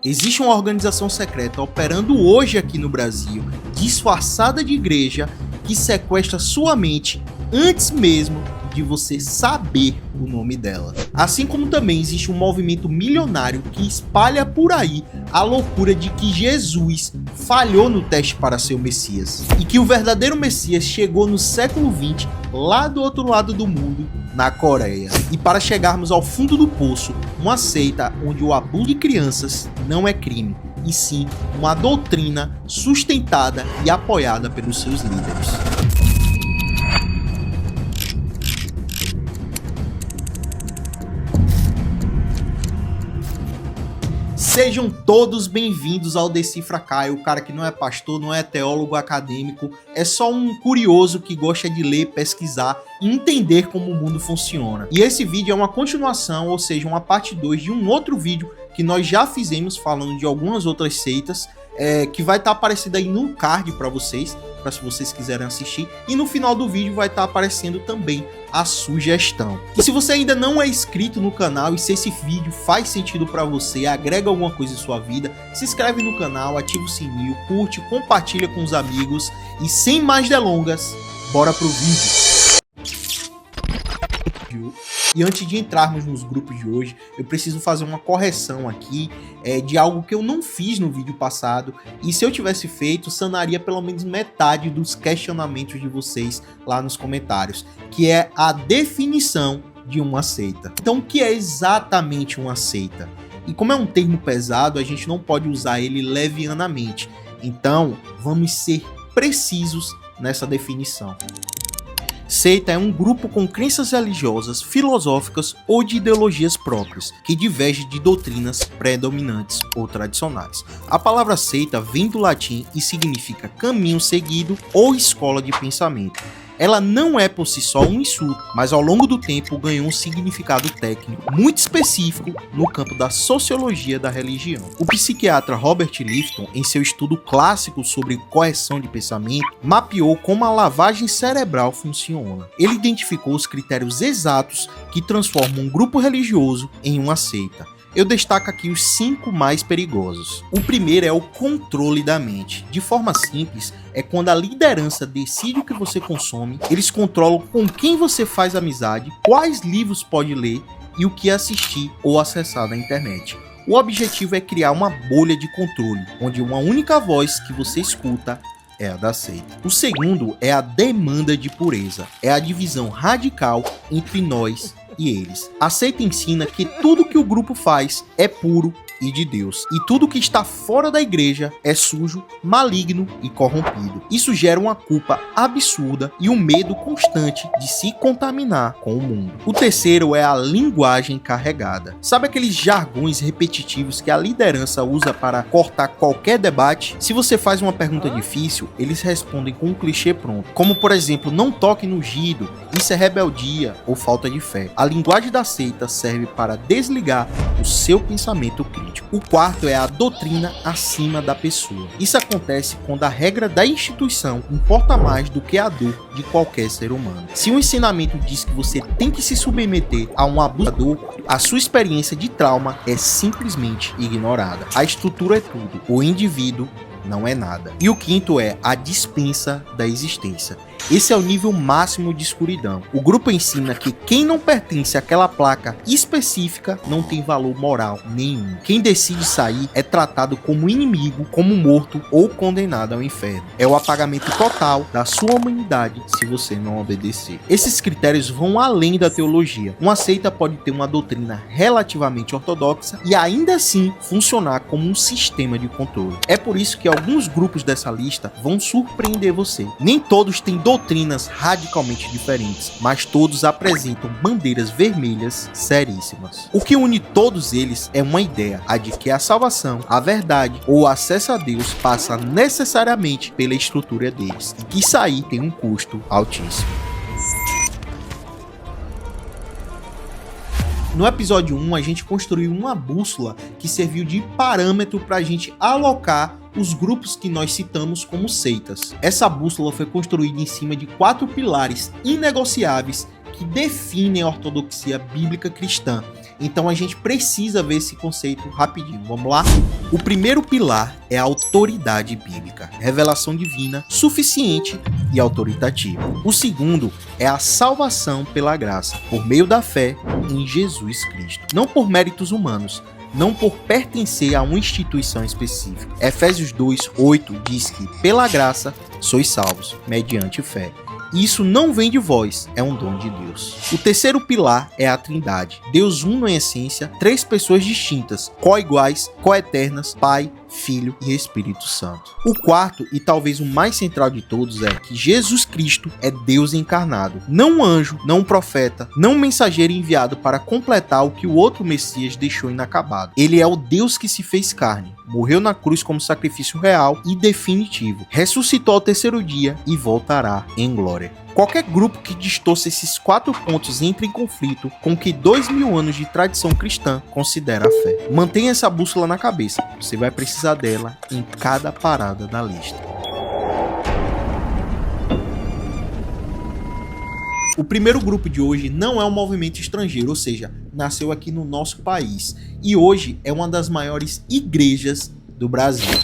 Existe uma organização secreta operando hoje aqui no Brasil, disfarçada de igreja, que sequestra sua mente antes mesmo de você saber o nome dela. Assim como também existe um movimento milionário que espalha por aí a loucura de que Jesus falhou no teste para ser o Messias e que o verdadeiro Messias chegou no século XX lá do outro lado do mundo, na Coreia. E para chegarmos ao fundo do poço, uma seita onde o abuso de crianças não é crime, e sim uma doutrina sustentada e apoiada pelos seus líderes. Sejam todos bem-vindos ao Decifra Caio, o cara que não é pastor, não é teólogo acadêmico, é só um curioso que gosta de ler, pesquisar e entender como o mundo funciona. E esse vídeo é uma continuação, ou seja, uma parte 2 de um outro vídeo que nós já fizemos falando de algumas outras seitas, que vai estar aparecendo aí no card para vocês, para se vocês quiserem assistir, e no final do vídeo vai estar aparecendo também a sugestão. E se você ainda não é inscrito no canal e se esse vídeo faz sentido para você, agrega alguma coisa em sua vida, se inscreve no canal, ativa o sininho, curte, compartilha com os amigos e sem mais delongas, bora pro vídeo. E antes de entrarmos nos grupos de hoje, eu preciso fazer uma correção aqui de algo que eu não fiz no vídeo passado, e se eu tivesse feito, sanaria pelo menos metade dos questionamentos de vocês lá nos comentários, que é a definição de uma seita. Então, o que é exatamente uma seita? E como é um termo pesado, a gente não pode usar ele levianamente. Então, vamos ser precisos nessa definição. Seita é um grupo com crenças religiosas, filosóficas ou de ideologias próprias, que diverge de doutrinas predominantes ou tradicionais. A palavra seita vem do latim e significa caminho seguido ou escola de pensamento. Ela não é por si só um insulto, mas ao longo do tempo ganhou um significado técnico muito específico no campo da sociologia da religião. O psiquiatra Robert Lifton, em seu estudo clássico sobre correção de pensamento, mapeou como a lavagem cerebral funciona. Ele identificou os critérios exatos que transformam um grupo religioso em uma seita. Eu destaco aqui os 5 mais perigosos. O primeiro é o controle da mente. De forma simples, é quando a liderança decide o que você consome, eles controlam com quem você faz amizade, quais livros pode ler e o que assistir ou acessar na internet. O objetivo é criar uma bolha de controle, onde uma única voz que você escuta é a da seita. O segundo é a demanda de pureza. É a divisão radical entre nós e eles. A seita ensina que tudo que o grupo faz é puro e de Deus, e tudo que está fora da igreja é sujo, maligno e corrompido. Isso gera uma culpa absurda e um medo constante de se contaminar com o mundo. O terceiro é a linguagem carregada. Sabe aqueles jargões repetitivos que a liderança usa para cortar qualquer debate? Se você faz uma pergunta difícil, eles respondem com um clichê pronto, como por exemplo, não toque no ungido, isso é rebeldia ou falta de fé. A linguagem da seita serve para desligar o seu pensamento crítico. O quarto é a doutrina acima da pessoa. Isso acontece quando a regra da instituição importa mais do que a dor de qualquer ser humano. Se o ensinamento diz que você tem que se submeter a um abusador, a sua experiência de trauma é simplesmente ignorada. A estrutura é tudo, o indivíduo não é nada. E o quinto é a dispensa da existência. Esse é o nível máximo de escuridão. O grupo ensina que quem não pertence àquela placa específica não tem valor moral nenhum. Quem decide sair é tratado como inimigo, como morto ou condenado ao inferno. É o apagamento total da sua humanidade se você não obedecer. Esses critérios vão além da teologia. Uma seita pode ter uma doutrina relativamente ortodoxa e ainda assim funcionar como um sistema de controle. É por isso que alguns grupos dessa lista vão surpreender você. Nem todos têm doutrinas radicalmente diferentes, mas todos apresentam bandeiras vermelhas seríssimas. O que une todos eles é uma ideia, a de que a salvação, a verdade ou o acesso a Deus passa necessariamente pela estrutura deles, e que sair tem um custo altíssimo. No episódio 1, a gente construiu uma bússola que serviu de parâmetro para a gente alocar os grupos que nós citamos como seitas. Essa bússola foi construída em cima de 4 pilares inegociáveis que definem a ortodoxia bíblica cristã Então a gente precisa ver esse conceito rapidinho. Vamos lá? O primeiro pilar é a autoridade bíblica, revelação divina suficiente e autoritativa. O segundo é a salvação pela graça, por meio da fé em Jesus Cristo, não por méritos humanos, não por pertencer a uma instituição específica. Efésios 2:8 diz que, pela graça, sois salvos, mediante fé. Isso não vem de vós, é um dom de Deus. O terceiro pilar é a Trindade. Deus uno em essência, três pessoas distintas, co-iguais, co-eternas, Pai, Filho e Espírito Santo. O quarto, e talvez o mais central de todos, é que Jesus Cristo é Deus encarnado. Não um anjo, não um profeta, não um mensageiro enviado para completar o que o outro Messias deixou inacabado. Ele é o Deus que se fez carne, morreu na cruz como sacrifício real e definitivo, ressuscitou ao terceiro dia e voltará em glória. Qualquer grupo que distorça esses 4 pontos entra em conflito com o que 2000 anos de tradição cristã considera a fé. Mantenha essa bússola na cabeça, você vai precisar dela em cada parada da lista. O primeiro grupo de hoje não é um movimento estrangeiro, ou seja, nasceu aqui no nosso país e hoje é uma das maiores igrejas do Brasil.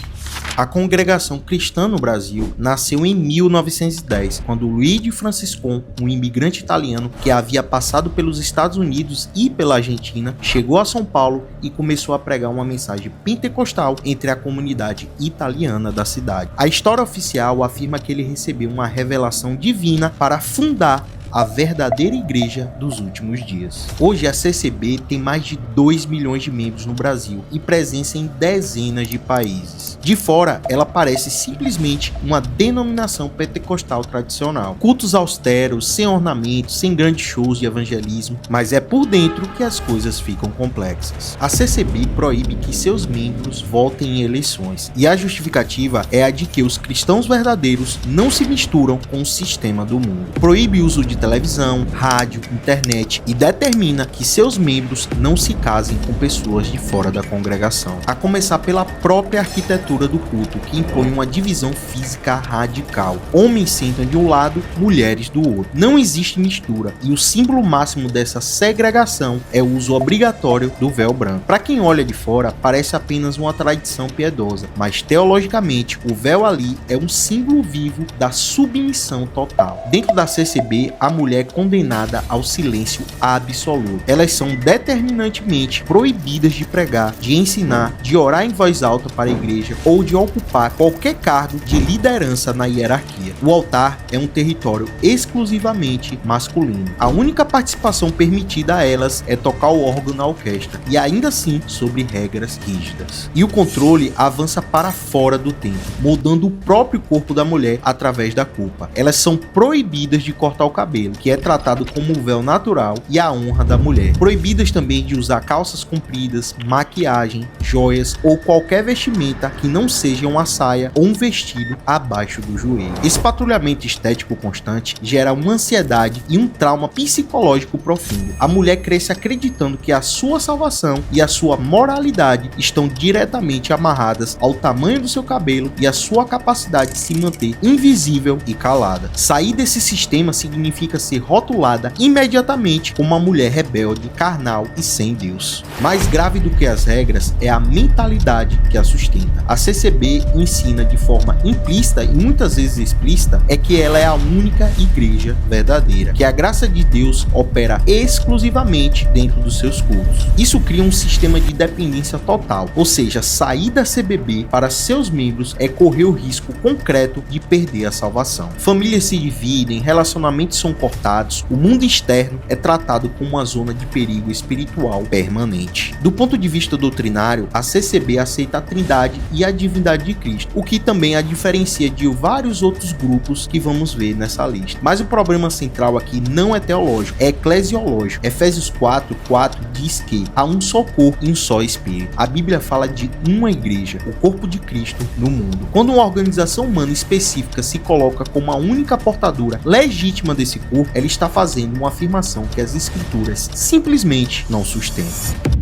A Congregação Cristã no Brasil nasceu em 1910, quando Luigi Franciscon, um imigrante italiano que havia passado pelos Estados Unidos e pela Argentina, chegou a São Paulo e começou a pregar uma mensagem pentecostal entre a comunidade italiana da cidade. A história oficial afirma que ele recebeu uma revelação divina para fundar a verdadeira igreja dos últimos dias. Hoje a CCB tem mais de 2 milhões de membros no Brasil e presença em dezenas de países. De fora, ela parece simplesmente uma denominação pentecostal tradicional. Cultos austeros, sem ornamentos, sem grandes shows de evangelismo, mas é por dentro que as coisas ficam complexas. A CCB proíbe que seus membros votem em eleições, e a justificativa é a de que os cristãos verdadeiros não se misturam com o sistema do mundo. Proíbe o uso de televisão, rádio, internet e determina que seus membros não se casem com pessoas de fora da congregação. A começar pela própria arquitetura do culto, que impõe uma divisão física radical. Homens sentam de um lado, mulheres do outro. Não existe mistura e o símbolo máximo dessa segregação é o uso obrigatório do véu branco. Para quem olha de fora, parece apenas uma tradição piedosa, mas teologicamente o véu ali é um símbolo vivo da submissão total. Dentro da CCB, a mulher é condenada ao silêncio absoluto. Elas são determinantemente proibidas de pregar, de ensinar, de orar em voz alta para a igreja ou de ocupar qualquer cargo de liderança na hierarquia. O altar é um território exclusivamente masculino. A única participação permitida a elas é tocar o órgão na orquestra, e ainda assim sobre regras rígidas. E o controle avança para fora do templo, moldando o próprio corpo da mulher através da culpa. Elas são proibidas de cortar o cabelo, que é tratado como o véu natural e a honra da mulher. Proibidas também de usar calças compridas, maquiagem, joias ou qualquer vestimenta que não seja uma saia ou um vestido abaixo do joelho. Esse patrulhamento estético constante gera uma ansiedade e um trauma psicológico profundo. A mulher cresce acreditando que a sua salvação e a sua moralidade estão diretamente amarradas ao tamanho do seu cabelo e à sua capacidade de se manter invisível e calada. Sair desse sistema significa ser rotulada imediatamente como uma mulher rebelde, carnal e sem Deus. Mais grave do que as regras é a mentalidade que a sustenta. A CCB ensina de forma implícita e muitas vezes explícita é que ela é a única igreja verdadeira, que a graça de Deus opera exclusivamente dentro dos seus cultos. Isso cria um sistema de dependência total, ou seja, sair da CBB para seus membros é correr o risco concreto de perder a salvação. Famílias se dividem, relacionamentos são cortados, o mundo externo é tratado como uma zona de perigo espiritual permanente. Do ponto de vista doutrinário, a CCB aceita a Trindade e a divindade de Cristo, o que também a diferencia de vários outros grupos que vamos ver nessa lista. Mas o problema central aqui não é teológico, é eclesiológico. Efésios 4:4 diz que há um só corpo e um só espírito. A Bíblia fala de uma igreja, o corpo de Cristo no mundo. Quando uma organização humana específica se coloca como a única portadora legítima desse corpo, ela está fazendo uma afirmação que as escrituras simplesmente não sustentam.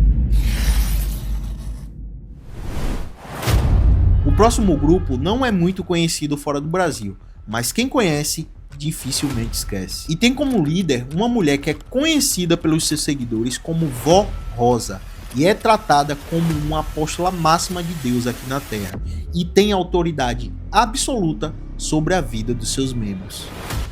O próximo grupo não é muito conhecido fora do Brasil, mas quem conhece dificilmente esquece. E tem como líder uma mulher que é conhecida pelos seus seguidores como Vó Rosa, e é tratada como uma apóstola máxima de Deus aqui na Terra, e tem autoridade absoluta sobre a vida dos seus membros.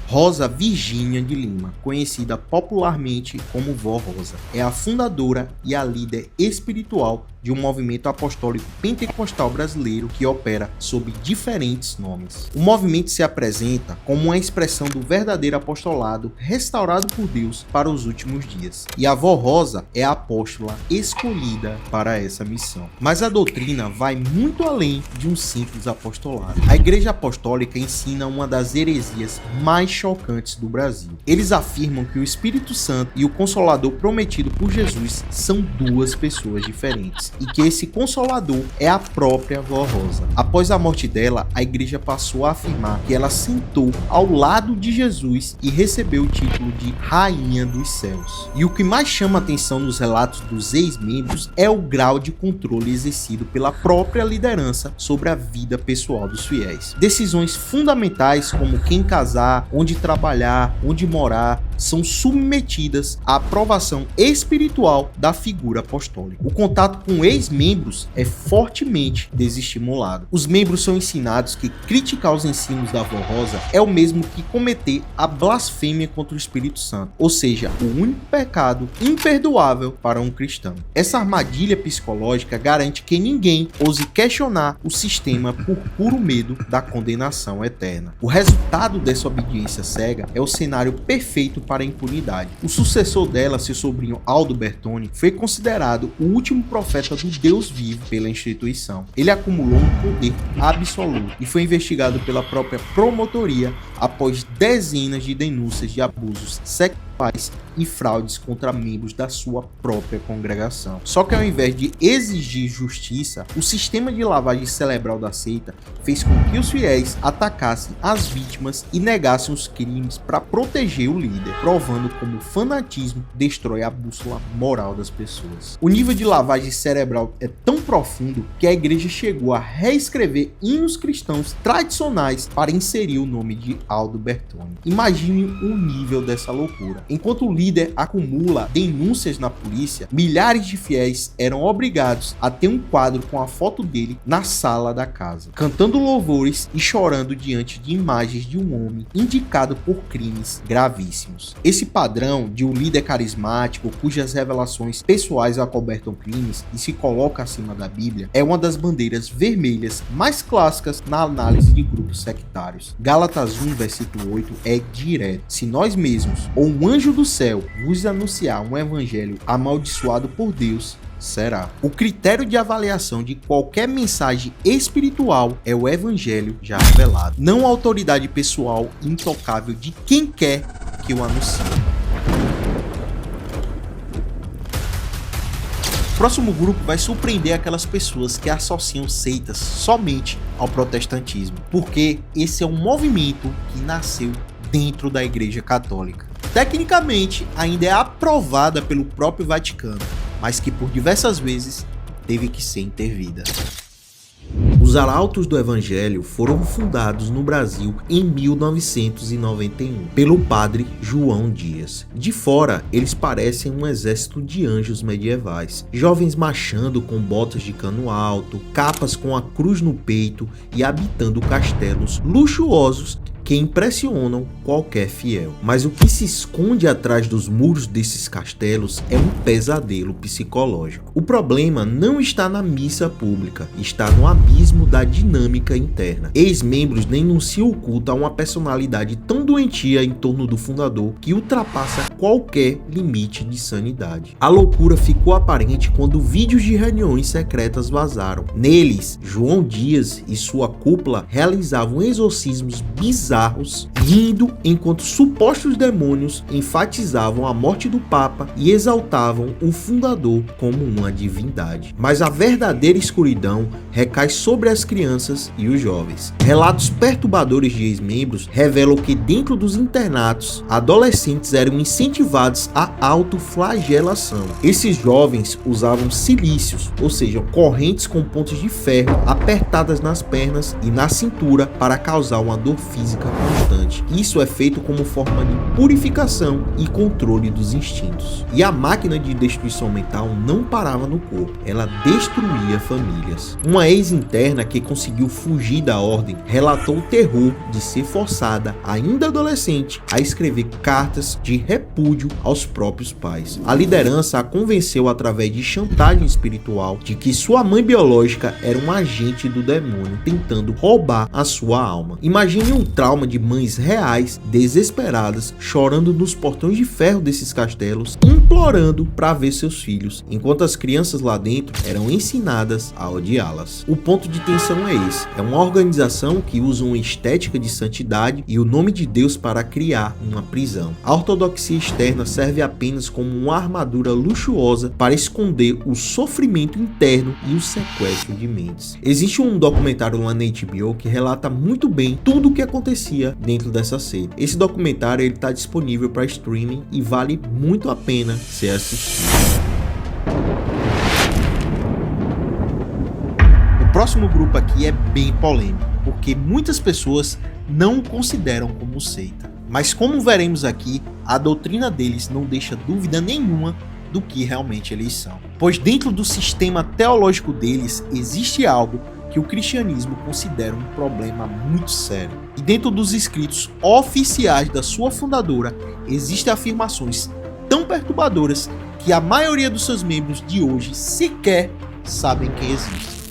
Rosa Virgínia de Lima, conhecida popularmente como Vó Rosa, é a fundadora e a líder espiritual de um movimento apostólico pentecostal brasileiro que opera sob diferentes nomes. O movimento se apresenta como uma expressão do verdadeiro apostolado restaurado por Deus para os últimos dias. E a Vó Rosa é a apóstola escolhida para essa missão. Mas a doutrina vai muito além de um simples apostolado. A Igreja Apostólica ensina uma das heresias mais chocantes do Brasil. Eles afirmam que o Espírito Santo e o Consolador prometido por Jesus são duas pessoas diferentes, e que esse Consolador é a própria Vó Rosa. Após a morte dela, a igreja passou a afirmar que ela sentou ao lado de Jesus e recebeu o título de Rainha dos Céus. E o que mais chama a atenção nos relatos dos ex-membros é o grau de controle exercido pela própria liderança sobre a vida pessoal dos fiéis. Decisões fundamentais como quem casar, onde trabalhar, onde morar, são submetidas à aprovação espiritual da figura apostólica. O contato com ex-membros é fortemente desestimulado. Os membros são ensinados que criticar os ensinos da Vó Rosa é o mesmo que cometer a blasfêmia contra o Espírito Santo, ou seja, o único pecado imperdoável para um cristão. Essa armadilha psicológica garante que ninguém ouse questionar o sistema por puro medo da condenação eterna. O resultado dessa obediência cega é o cenário perfeito para a impunidade. O sucessor dela, seu sobrinho Aldo Bertoni, foi considerado o último profeta do Deus vivo pela instituição. Ele acumulou um poder absoluto e foi investigado pela própria promotoria após dezenas de denúncias de abusos sexuais e fraudes contra membros da sua própria congregação. Só que ao invés de exigir justiça, o sistema de lavagem cerebral da seita fez com que os fiéis atacassem as vítimas e negassem os crimes para proteger o líder, provando como o fanatismo destrói a bússola moral das pessoas. O nível de lavagem cerebral é tão profundo que a igreja chegou a reescrever hinos cristãos tradicionais para inserir o nome de Aldo Bertoni. Imagine o nível dessa loucura. Enquanto o líder acumula denúncias na polícia, milhares de fiéis eram obrigados a ter um quadro com a foto dele na sala da casa, cantando louvores e chorando diante de imagens de um homem indicado por crimes gravíssimos. Esse padrão de um líder carismático cujas revelações pessoais acobertam crimes e se coloca acima da Bíblia é uma das bandeiras vermelhas mais clássicas na análise de grupos sectários. Gálatas 1, versículo 8 é direto: se nós mesmos ou um anjo do céu vos anunciar um evangelho amaldiçoado por Deus, será. O critério de avaliação de qualquer mensagem espiritual é o evangelho já revelado, não a autoridade pessoal intocável de quem quer que o anuncie. O próximo grupo vai surpreender aquelas pessoas que associam seitas somente ao protestantismo, porque esse é um movimento que nasceu dentro da Igreja Católica. Tecnicamente, ainda é aprovada pelo próprio Vaticano, mas que por diversas vezes teve que ser intervida. Os Arautos do Evangelho foram fundados no Brasil em 1991 pelo padre João Dias. De fora, eles parecem um exército de anjos medievais, jovens marchando com botas de cano alto, capas com a cruz no peito e habitando castelos luxuosos que impressionam qualquer fiel. Mas o que se esconde atrás dos muros desses castelos é um pesadelo psicológico. O problema não está na missa pública, está no abismo da dinâmica interna. Ex-membros denunciam o culto a uma personalidade tão doentia em torno do fundador que ultrapassa qualquer limite de sanidade. A loucura ficou aparente quando vídeos de reuniões secretas vazaram. Neles, João Dias e sua cúpula realizavam exorcismos bizarros, rindo enquanto supostos demônios enfatizavam a morte do Papa e exaltavam o fundador como uma divindade. Mas a verdadeira escuridão recai sobre as crianças e os jovens. Relatos perturbadores de ex-membros revelam que dentro dos internatos, adolescentes eram incentivados à autoflagelação. Esses jovens usavam cilícios, ou seja, correntes com pontos de ferro apertadas nas pernas e na cintura para causar uma dor física constante. Isso é feito como forma de purificação e controle dos instintos. E a máquina de destruição mental não parava no corpo, ela destruía famílias. Uma ex-interna que conseguiu fugir da ordem relatou o terror de ser forçada, ainda adolescente, a escrever cartas de repúdio aos próprios pais. A liderança a convenceu através de chantagem espiritual de que sua mãe biológica era um agente do demônio tentando roubar a sua alma. Imagine um trauma de mães reais, desesperadas, chorando nos portões de ferro desses castelos, implorando para ver seus filhos, enquanto as crianças lá dentro eram ensinadas a odiá-las. O ponto de tensão é esse: é uma organização que usa uma estética de santidade e o nome de Deus para criar uma prisão. A ortodoxia externa serve apenas como uma armadura luxuosa para esconder o sofrimento interno e o sequestro de mentes. Existe um documentário lá na HBO que relata muito bem tudo o que acontecia dentro dessa seita. Esse documentário está disponível para streaming e vale muito a pena ser assistido. O próximo grupo aqui é bem polêmico, porque muitas pessoas não o consideram como seita. Mas como veremos aqui, a doutrina deles não deixa dúvida nenhuma do que realmente eles são. Pois dentro do sistema teológico deles existe algo que o cristianismo considera um problema muito sério. E dentro dos escritos oficiais da sua fundadora, existem afirmações tão perturbadoras que a maioria dos seus membros de hoje sequer sabem que existem.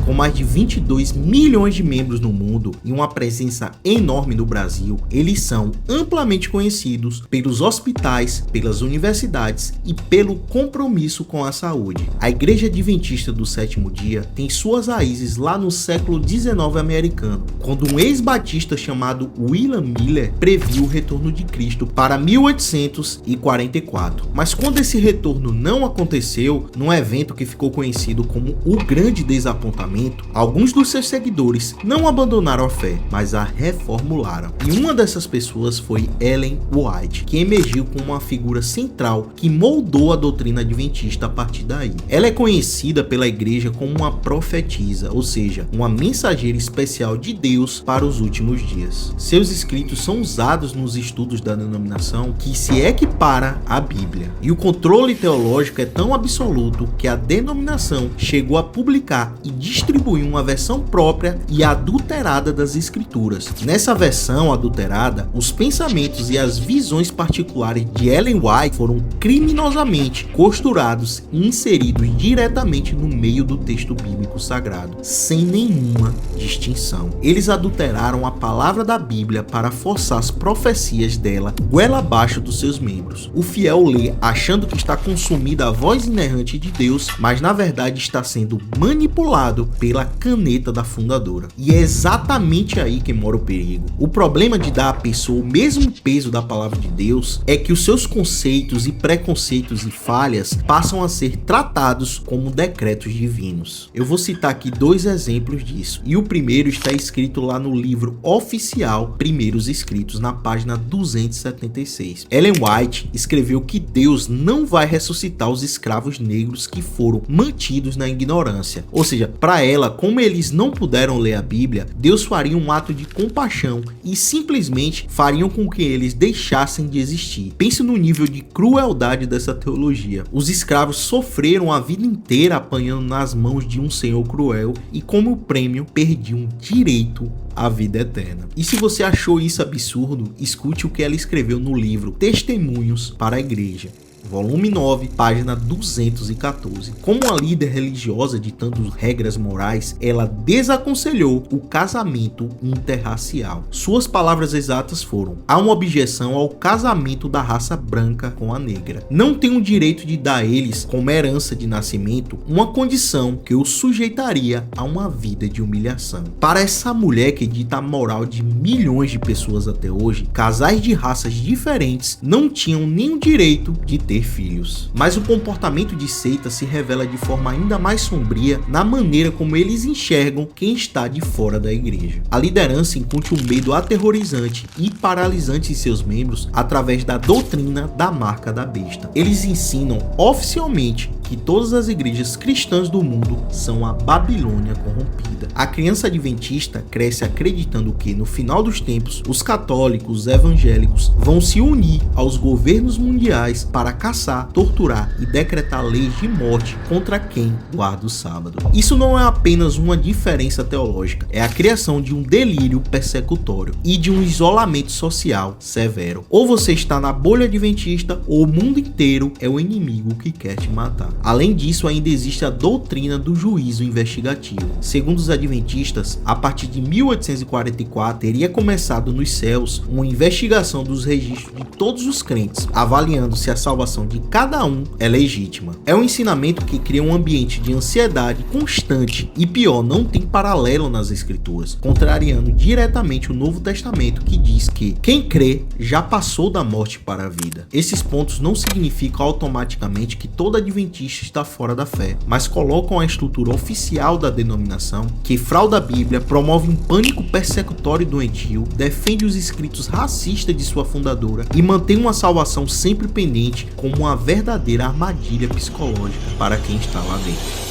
Com mais de 22 milhões de membros no mundo e uma presença enorme no Brasil, eles são amplamente conhecidos pelos hospitais, pelas universidades e pelo compromisso com a saúde. A Igreja Adventista do Sétimo Dia tem suas raízes lá no século XIX americano, quando um ex-batista chamado William Miller previu o retorno de Cristo para 1844. Mas quando esse retorno não aconteceu, num evento que ficou conhecido como o Grande Desapontamento, alguns dos seus seguidores não abandonaram a fé, mas a reformularam. E uma dessas pessoas foi Ellen White, que emergiu como uma figura central que moldou a doutrina adventista a partir daí. Ela é conhecida pela igreja como uma profetisa, ou seja, uma mensageira especial de Deus para os últimos dias. Seus escritos são usados nos estudos da denominação que se equipara à Bíblia. E o controle teológico é tão absoluto que a denominação chegou a publicar e distribuir uma versão própria e adulterada das escrituras. Nessa versão adulterada, os pensamentos e as visões particulares de Ellen White foram criminosamente costurados e inseridos diretamente no meio do texto bíblico sagrado, sem nenhuma distinção. Eles adulteraram a palavra da Bíblia para forçar as profecias dela goela abaixo dos seus membros. O fiel lê achando que está consumindo a voz inerrante de Deus, mas na verdade está sendo manipulado pela caneta da fundadora. E é exatamente aí que mora o perigo. O problema de dar à pessoa o mesmo peso da palavra de Deus é que os seus conceitos e preconceitos e falhas passam a ser tratados como decretos divinos. Eu vou citar aqui dois exemplos disso. E o primeiro está escrito lá no livro oficial Primeiros Escritos, na página 276. Ellen White escreveu que Deus não vai ressuscitar os escravos negros que foram mantidos na ignorância. Ou seja, para ela, como eles não puderam ler a Bíblia, Deus faria um ato de compaixão e simplesmente fariam com que eles deixassem de existir. Pense no nível de crueldade dessa teologia. Os escravos sofreram a vida inteira apanhando nas mãos de um senhor cruel e, como prêmio, perdiam direito à vida eterna. E se você achou isso absurdo, escute o que ela escreveu no livro Testemunhos para a Igreja, volume 9, página 214. Como uma líder religiosa ditando regras morais, ela desaconselhou o casamento interracial. Suas palavras exatas foram: há uma objeção ao casamento da raça branca com a negra. Não tem o direito de dar a eles, como herança de nascimento, uma condição que os sujeitaria a uma vida de humilhação. Para essa mulher que dita a moral de milhões de pessoas até hoje, casais de raças diferentes não tinham nem o direito de ter ter filhos. Mas o comportamento de seita se revela de forma ainda mais sombria na maneira como eles enxergam quem está de fora da igreja. A liderança incute um medo aterrorizante e paralisante em seus membros através da doutrina da marca da besta. Eles ensinam oficialmente que todas as igrejas cristãs do mundo são a Babilônia corrompida. A criança adventista cresce acreditando que, no final dos tempos, os católicos, os evangélicos, vão se unir aos governos mundiais para caçar, torturar e decretar leis de morte contra quem guarda o sábado. Isso não é apenas uma diferença teológica, é a criação de um delírio persecutório e de um isolamento social severo. Ou você está na bolha adventista, ou o mundo inteiro é o inimigo que quer te matar. Além disso, ainda existe a doutrina do juízo investigativo. Segundo os adventistas, a partir de 1844 teria começado nos céus uma investigação dos registros de todos os crentes, avaliando se a salvação de cada um é legítima. É um ensinamento que cria um ambiente de ansiedade constante e, pior, não tem paralelo nas escrituras, contrariando diretamente o Novo Testamento, que diz que quem crê já passou da morte para a vida. Esses pontos não significam automaticamente que todo adventista está fora da fé, mas colocam a estrutura oficial da denominação, que frauda a Bíblia, promove um pânico persecutório doentio, defende os escritos racistas de sua fundadora e mantém uma salvação sempre pendente como uma verdadeira armadilha psicológica para quem está lá dentro.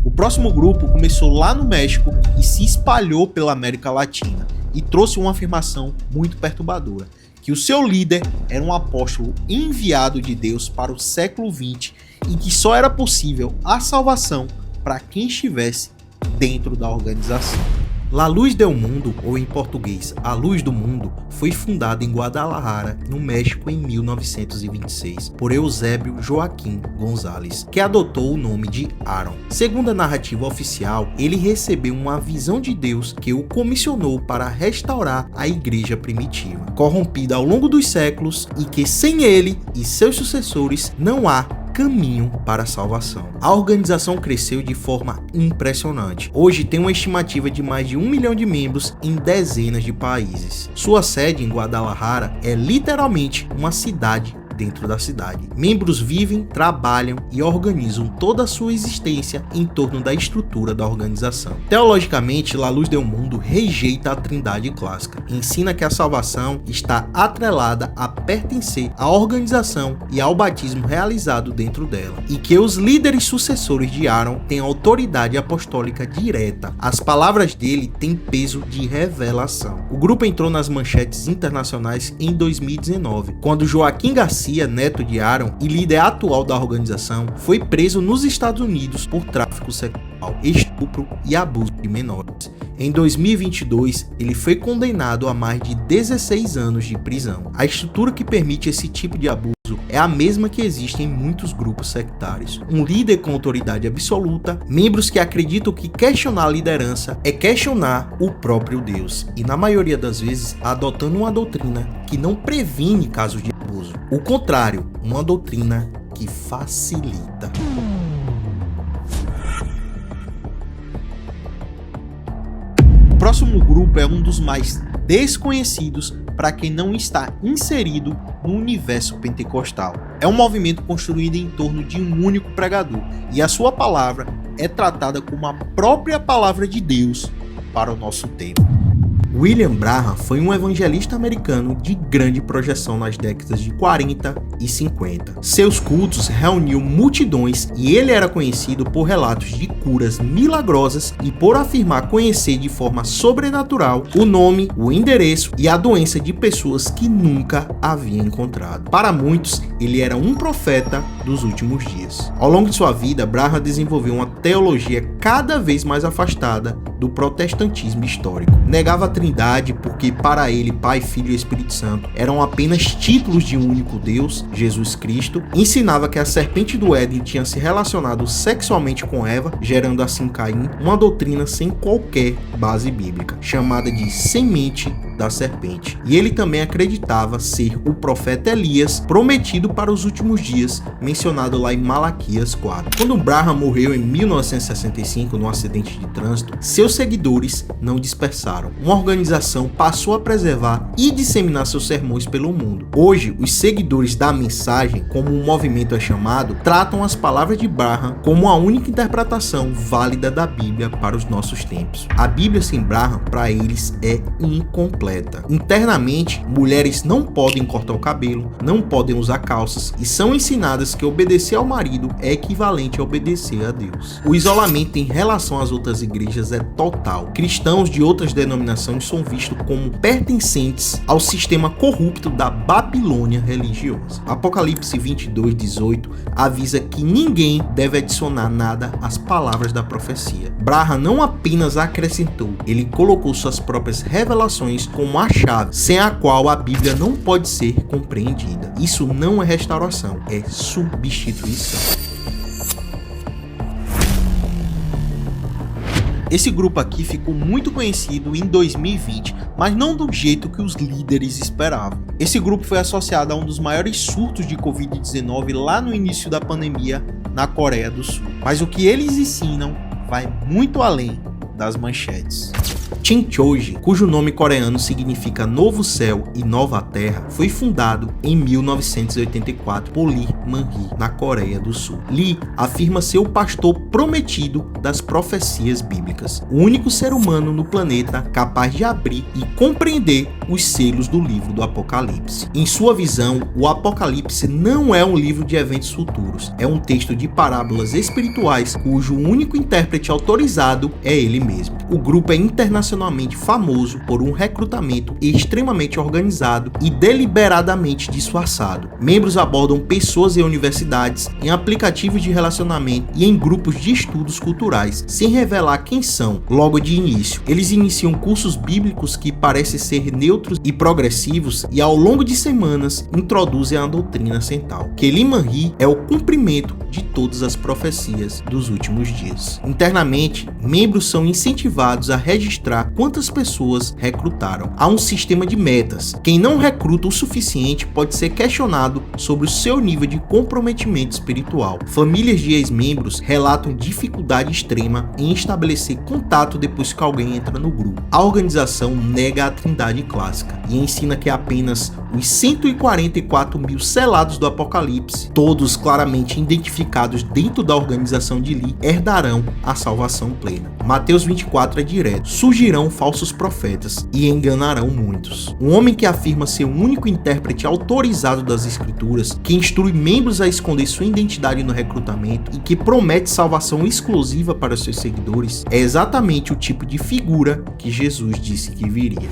O próximo grupo começou lá no México e se espalhou pela América Latina e trouxe uma afirmação muito perturbadora, que o seu líder era um apóstolo enviado de Deus para o século XX e que só era possível a salvação para quem estivesse dentro da organização. La Luz del Mundo, ou em português, A Luz do Mundo, foi fundada em Guadalajara, no México, em 1926, por Eusébio Joaquim González, que adotou o nome de Aaron. Segundo a narrativa oficial, ele recebeu uma visão de Deus que o comissionou para restaurar a igreja primitiva, corrompida ao longo dos séculos e que sem ele e seus sucessores não há caminho para a salvação. A organização cresceu de forma impressionante. Hoje tem uma estimativa de mais de 1 milhão de membros em dezenas de países. Sua sede em Guadalajara é literalmente uma cidade dentro da cidade. Membros vivem, trabalham e organizam toda a sua existência em torno da estrutura da organização. Teologicamente, La Luz del Mundo rejeita a trindade clássica. Ensina que a salvação está atrelada a pertencer à organização e ao batismo realizado dentro dela, e que os líderes sucessores de Aaron têm autoridade apostólica direta. As palavras dele têm peso de revelação. O grupo entrou nas manchetes internacionais em 2019, quando Joaquim Garcia, neto de Aaron e líder atual da organização, foi preso nos Estados Unidos por tráfico sexual, estupro e abuso de menores. Em 2022, ele foi condenado a mais de 16 anos de prisão. A estrutura que permite esse tipo de abuso é a mesma que existe em muitos grupos sectários. Um líder com autoridade absoluta, membros que acreditam que questionar a liderança é questionar o próprio Deus, e na maioria das vezes adotando uma doutrina que não previne casos de abuso. O contrário, uma doutrina que facilita. O próximo grupo é um dos mais desconhecidos para quem não está inserido no universo pentecostal. É um movimento construído em torno de um único pregador, e a sua palavra é tratada como a própria palavra de Deus para o nosso tempo. William Branham foi um evangelista americano de grande projeção nas décadas de 40 e 50. Seus cultos reuniam multidões e ele era conhecido por relatos de curas milagrosas e por afirmar conhecer de forma sobrenatural o nome, o endereço e a doença de pessoas que nunca havia encontrado. Para muitos, ele era um profeta dos últimos dias. Ao longo de sua vida, Branham desenvolveu uma teologia cada vez mais afastada do protestantismo histórico. Negava a Trindade porque para ele Pai, Filho e Espírito Santo eram apenas títulos de um único Deus, Jesus Cristo. Ensinava que a serpente do Éden tinha se relacionado sexualmente com Eva, gerando assim Caim, uma doutrina sem qualquer base bíblica, chamada de semente da serpente. E ele também acreditava ser o profeta Elias, prometido para os últimos dias, mencionado lá em Malaquias 4. Quando Branham morreu em 1965 num acidente de trânsito, seus seguidores não dispersaram. Uma organização organização passou a preservar e disseminar seus sermões pelo mundo. Hoje, os seguidores da mensagem, como o movimento é chamado, tratam as palavras de Branham como a única interpretação válida da Bíblia para os nossos tempos. A Bíblia sem Branham, para eles, é incompleta. Internamente, mulheres não podem cortar o cabelo, não podem usar calças e são ensinadas que obedecer ao marido é equivalente a obedecer a Deus. O isolamento em relação às outras igrejas é total. Cristãos de outras denominações são vistos como pertencentes ao sistema corrupto da Babilônia religiosa. Apocalipse 22:18 avisa que ninguém deve adicionar nada às palavras da profecia. Branham não apenas acrescentou, ele colocou suas próprias revelações como a chave, sem a qual a Bíblia não pode ser compreendida. Isso não é restauração, é substituição. Esse grupo aqui ficou muito conhecido em 2020, mas não do jeito que os líderes esperavam. Esse grupo foi associado a um dos maiores surtos de Covid-19 lá no início da pandemia na Coreia do Sul. Mas o que eles ensinam vai muito além das manchetes. Chincheonji, cujo nome coreano significa Novo Céu e Nova Terra, foi fundado em 1984 por Lee Man-hee, na Coreia do Sul. Lee afirma ser o pastor prometido das profecias bíblicas, o único ser humano no planeta capaz de abrir e compreender os selos do livro do Apocalipse. Em sua visão, o Apocalipse não é um livro de eventos futuros, é um texto de parábolas espirituais cujo único intérprete autorizado é ele mesmo. O grupo é internacionalmente famoso por um recrutamento extremamente organizado e deliberadamente disfarçado. Membros abordam pessoas em universidades, em aplicativos de relacionamento e em grupos de estudos culturais, sem revelar quem são logo de início. Eles iniciam cursos bíblicos que parecem ser neutros e progressivos e ao longo de semanas introduzem a doutrina central, que Lee Man-hee é o cumprimento de todas as profecias dos últimos dias. Internamente, membros são incentivados a registrar quantas pessoas recrutaram. Há um sistema de metas. Quem não recruta o suficiente pode ser questionado sobre o seu nível de comprometimento espiritual. Famílias de ex-membros relatam dificuldade extrema em estabelecer contato depois que alguém entra no grupo. A organização nega a trindade clássica e ensina que apenas os 144 mil selados do Apocalipse, todos claramente identificados dentro da organização de Lee, herdarão a salvação plena. Mateus 24 é direto: surgirão falsos profetas e enganarão muitos. Um homem que afirma ser o único intérprete autorizado das escrituras, que instrui membros a esconder sua identidade no recrutamento e que promete salvação exclusiva para seus seguidores, é exatamente o tipo de figura que Jesus disse que viria.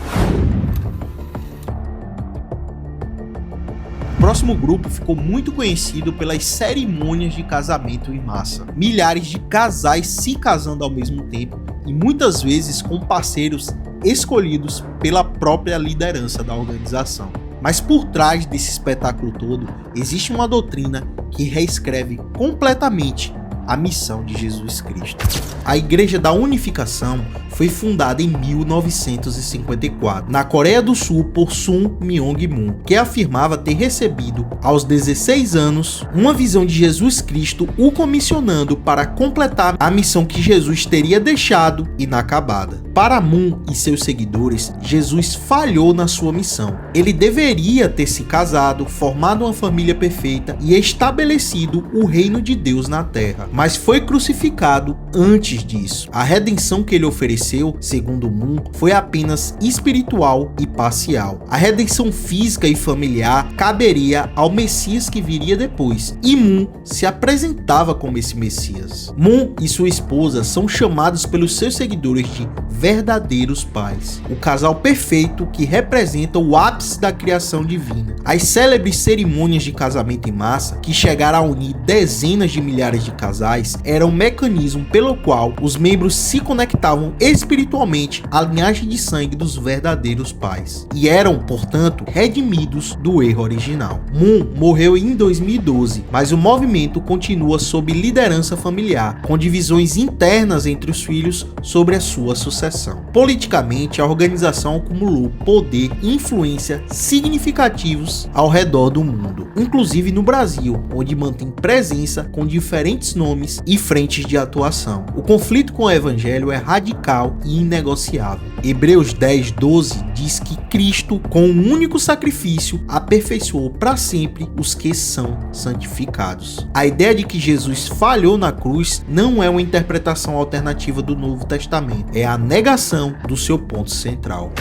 O próximo grupo ficou muito conhecido pelas cerimônias de casamento em massa. Milhares de casais se casando ao mesmo tempo e muitas vezes com parceiros escolhidos pela própria liderança da organização. Mas por trás desse espetáculo todo, existe uma doutrina que reescreve completamente a missão de Jesus Cristo. A Igreja da Unificação foi fundada em 1954, na Coreia do Sul, por Sun Myung-moon, que afirmava ter recebido, aos 16 anos, uma visão de Jesus Cristo o comissionando para completar a missão que Jesus teria deixado inacabada. Para Moon e seus seguidores, Jesus falhou na sua missão. Ele deveria ter se casado, formado uma família perfeita e estabelecido o reino de Deus na terra, mas foi crucificado antes disso. A redenção que ele ofereceu, segundo Moon, foi apenas espiritual e parcial. A redenção física e familiar caberia ao Messias que viria depois, e Moon se apresentava como esse Messias. Moon e sua esposa são chamados pelos seus seguidores de verdadeiros pais, o casal perfeito que representa o ápice da criação divina. As célebres cerimônias de casamento em massa, que chegaram a unir dezenas de milhares de casais, eram um mecanismo pelo qual os membros se conectavam espiritualmente à linhagem de sangue dos verdadeiros pais e eram, portanto, redimidos do erro original. Moon morreu em 2012, mas o movimento continua sob liderança familiar, com divisões internas entre os filhos sobre a sua sucessão. Politicamente, a organização acumulou poder e influência significativos ao redor do mundo, inclusive no Brasil, onde mantém presença com diferentes nomes nomes e frentes de atuação. O conflito com o evangelho é radical e inegociável. Hebreus 10:12 diz que Cristo, com um único sacrifício, aperfeiçoou para sempre os que são santificados. A ideia de que Jesus falhou na cruz não é uma interpretação alternativa do Novo Testamento, é a negação do seu ponto central.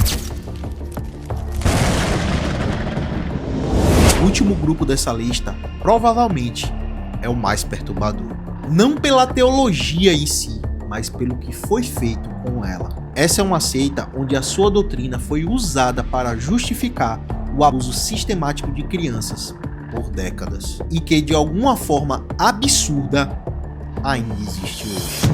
O último grupo dessa lista provavelmente é o mais perturbador. Não pela teologia em si, mas pelo que foi feito com ela. Essa é uma seita onde a sua doutrina foi usada para justificar o abuso sistemático de crianças por décadas e que de alguma forma absurda ainda existe hoje.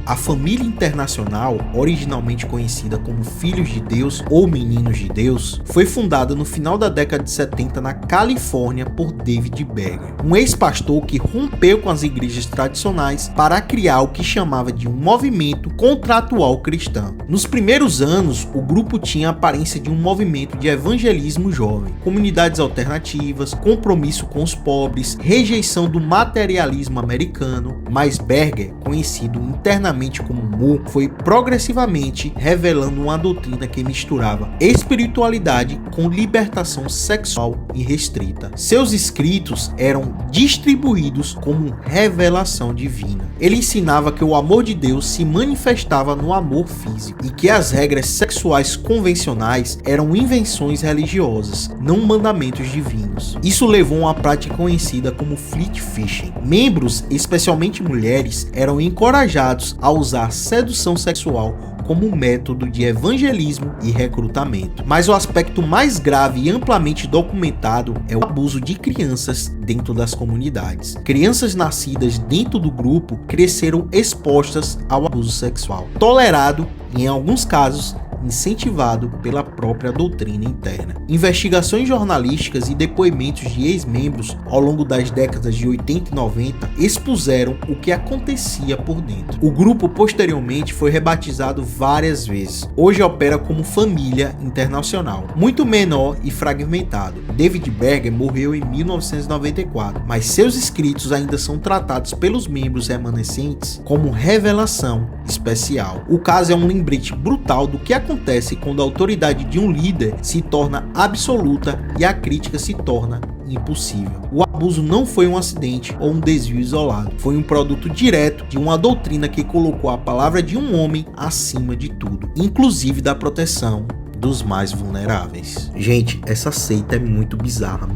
A família internacional, originalmente conhecida como Filhos de Deus ou Meninos de Deus, foi fundada no final da década de 70 na Califórnia por David Berger, um ex-pastor que rompeu com as igrejas tradicionais para criar o que chamava de um movimento contratual cristão. Nos primeiros anos, o grupo tinha a aparência de um movimento de evangelismo jovem, comunidades alternativas, compromisso com os pobres, rejeição do materialismo americano, mas Berger, conhecido internamente como Mo, foi progressivamente revelando uma doutrina que misturava espiritualidade com libertação sexual irrestrita. Seus escritos eram distribuídos como revelação divina. Ele ensinava que o amor de Deus se manifestava no amor físico e que as regras sexuais convencionais eram invenções religiosas, não mandamentos divinos. Isso levou a uma prática conhecida como fleet fishing. Membros, especialmente mulheres, eram encorajados a usar sedução sexual como método de evangelismo e recrutamento. Mas o aspecto mais grave e amplamente documentado é o abuso de crianças dentro das comunidades. Crianças nascidas dentro do grupo cresceram expostas ao abuso sexual, tolerado e, em alguns casos, incentivado pela própria doutrina interna. Investigações jornalísticas e depoimentos de ex-membros ao longo das décadas de 80 e 90 expuseram o que acontecia por dentro. O grupo posteriormente foi rebatizado várias vezes. Hoje opera como família internacional, muito menor e fragmentado. David Berger morreu em 1994, mas seus escritos ainda são tratados pelos membros remanescentes como revelação especial. O caso é um lembrete brutal do que acontece quando a autoridade de um líder se torna absoluta e a crítica se torna impossível. O abuso não foi um acidente ou um desvio isolado, foi um produto direto de uma doutrina que colocou a palavra de um homem acima de tudo, inclusive da proteção dos mais vulneráveis. Gente, essa seita é muito bizarra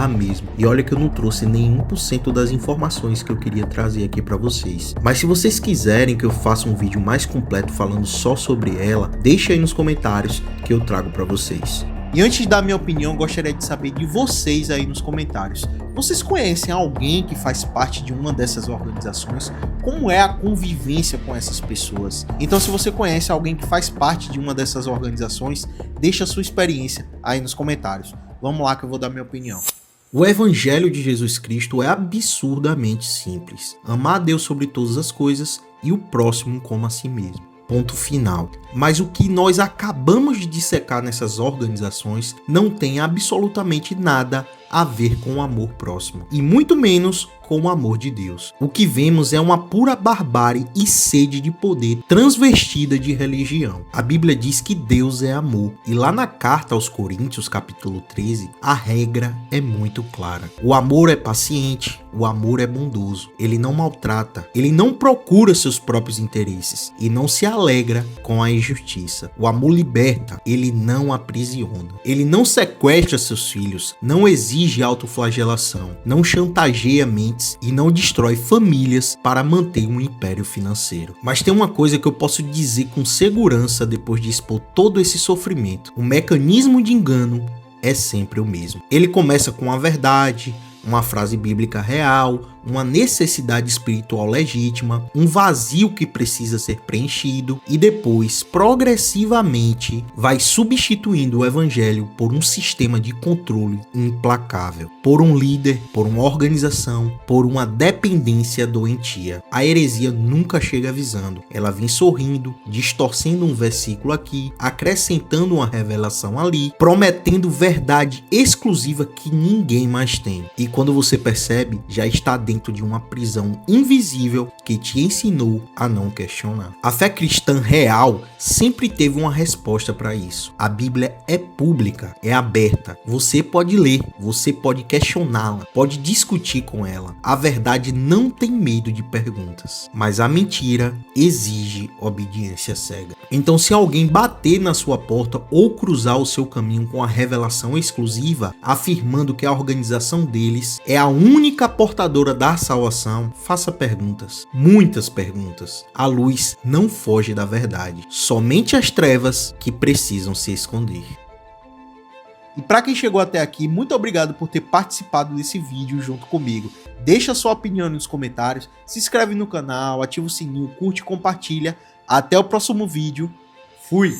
mesmo. E olha que eu não trouxe nem 1% das informações que eu queria trazer aqui para vocês. Mas se vocês quiserem que eu faça um vídeo mais completo falando só sobre ela, deixa aí nos comentários que eu trago para vocês. E antes de dar minha opinião, eu gostaria de saber de vocês aí nos comentários. Vocês conhecem alguém que faz parte de uma dessas organizações? Como é a convivência com essas pessoas? Então, se você conhece alguém que faz parte de uma dessas organizações, deixa a sua experiência aí nos comentários. Vamos lá que eu vou dar minha opinião. O Evangelho de Jesus Cristo é absurdamente simples. Amar a Deus sobre todas as coisas e o próximo como a si mesmo. Ponto final. Mas o que nós acabamos de dissecar nessas organizações não tem absolutamente nada a ver com o amor próximo, e muito menos com o amor de Deus. O que vemos é uma pura barbárie e sede de poder transvestida de religião. A Bíblia diz que Deus é amor, e lá na carta aos Coríntios, capítulo 13, a regra é muito clara. O amor é paciente, o amor é bondoso, ele não maltrata, ele não procura seus próprios interesses e não se alegra com a injustiça. O amor liberta, ele não aprisiona, ele não sequestra seus filhos, não exige autoflagelação, não chantageia mentes e não destrói famílias para manter um império financeiro. Mas tem uma coisa que eu posso dizer com segurança depois de expor todo esse sofrimento: o mecanismo de engano é sempre o mesmo. Ele começa com a verdade, uma frase bíblica real, uma necessidade espiritual legítima, um vazio que precisa ser preenchido e depois, progressivamente, vai substituindo o evangelho por um sistema de controle implacável, por um líder, por uma organização, por uma dependência doentia. A heresia nunca chega avisando, ela vem sorrindo, distorcendo um versículo aqui, acrescentando uma revelação ali, prometendo verdade exclusiva que ninguém mais tem. E quando você percebe, já está dentro dentro de uma prisão invisível que te ensinou a não questionar. A fé cristã real sempre teve uma resposta para isso. A Bíblia é pública, é aberta. Você pode ler, você pode questioná-la, pode discutir com ela. A verdade não tem medo de perguntas, mas a mentira exige obediência cega. Então, se alguém bater na sua porta ou cruzar o seu caminho com a revelação exclusiva, afirmando que a organização deles é a única portadora da salvação, faça perguntas, muitas perguntas. A luz não foge da verdade, somente as trevas que precisam se esconder. E para quem chegou até aqui, muito obrigado por ter participado desse vídeo junto comigo. Deixa sua opinião nos comentários, se inscreve no canal, ativa o sininho, curte e compartilha. Até o próximo vídeo. Fui!